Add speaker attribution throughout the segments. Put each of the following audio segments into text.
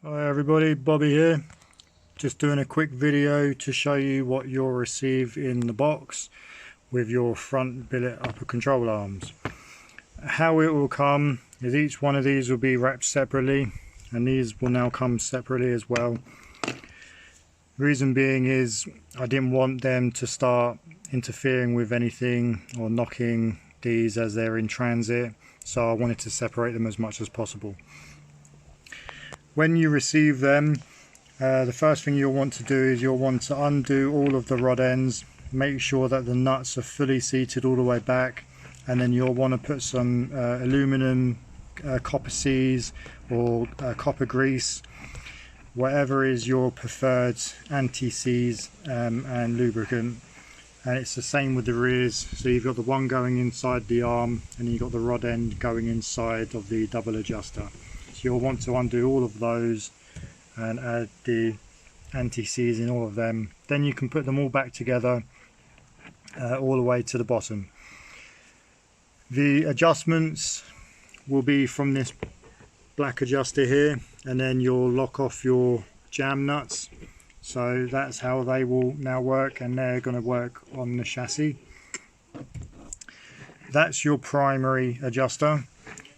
Speaker 1: Hi everybody, Bobby here. Just doing a quick video to show you what you'll receive in the box with your front billet upper control arms. How it will come is each one of these will be wrapped separately, and these will now come separately as well. Reason being is I didn't want them to start interfering with anything or knocking these as they're in transit, so I wanted to separate them as much as possible. When you receive them, the first thing you'll want to do is you'll want to undo all of the rod ends, make sure that the nuts are fully seated all the way back, and then you'll want to put some aluminum copper seals or copper grease, whatever is your preferred anti-seize and lubricant. And it's the same with the rears, so you've got the one going inside the arm and you've got the rod end going inside of the double adjuster. You'll want to undo all of those and add the anti-seize in all of them. Then you can put them all back together all the way to the bottom. The adjustments will be from this black adjuster here, and then you'll lock off your jam nuts. So that's how they will now work, and they're going to work on the chassis. That's your primary adjuster.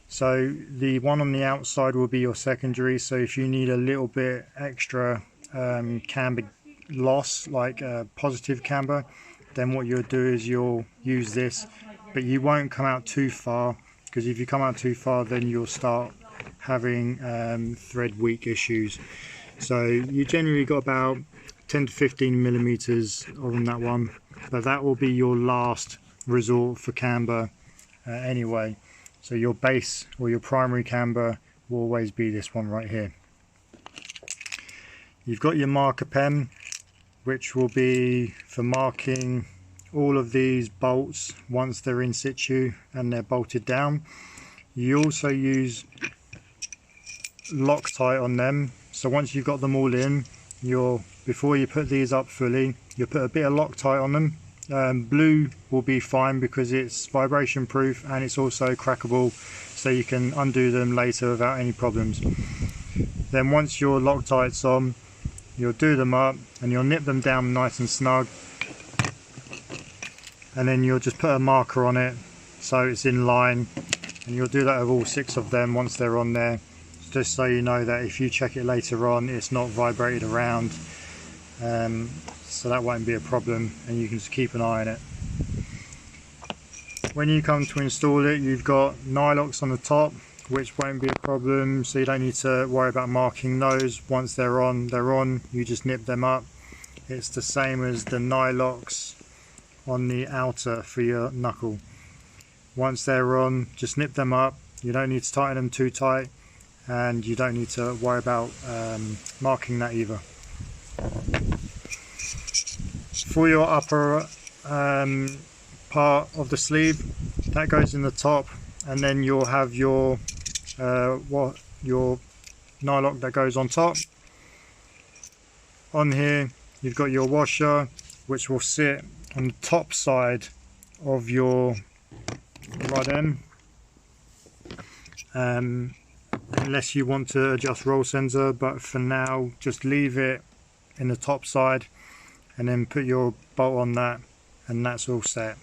Speaker 1: So the one on the outside will be your secondary, so if you need a little bit extra camber loss, like positive camber, then what you'll do is you'll use this, but you won't come out too far, because if you come out too far then you'll start having thread weak issues. So you generally got about 10 to 15 millimeters on that one, but that will be your last resort for camber anyway. So your base or your primary camber will always be this one right here. You've got your marker pen, which will be for marking all of these bolts once they're in situ and they're bolted down. You also use Loctite on them, so once you've got them all in, before you put these up fully, you'll put a bit of Loctite on them. Blue will be fine because it's vibration proof and it's also crackable, so you can undo them later without any problems. Then once your Loctite's on, you'll do them up and you'll nip them down nice and snug, and then you'll just put a marker on it so it's in line, and you'll do that with all 6 of them once they're on there, just so you know that if you check it later on it's not vibrated around. So that won't be a problem, and you can just keep an eye on it. When you come to install it, you've got nylocks on the top, which won't be a problem, so you don't need to worry about marking those. Once they're on, you just nip them up. It's the same as the nylocks on the outer for your knuckle. Once they're on, just nip them up. You don't need to tighten them too tight, and you don't need to worry about marking that either. For your upper part of the sleeve, that goes in the top, and then you'll have your nylock that goes on top. On here you've got your washer, which will sit on the top side of your rod end, unless you want to adjust roll sensor, but for now just leave it in the top side and then put your bolt on that, and that's all set.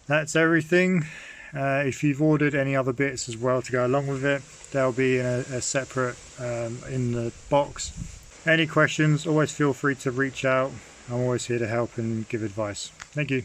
Speaker 1: That's everything. If you've ordered any other bits as well to go along with it, they'll be in a separate in the box. Any questions, always feel free to reach out. I'm always here to help and give advice. Thank you.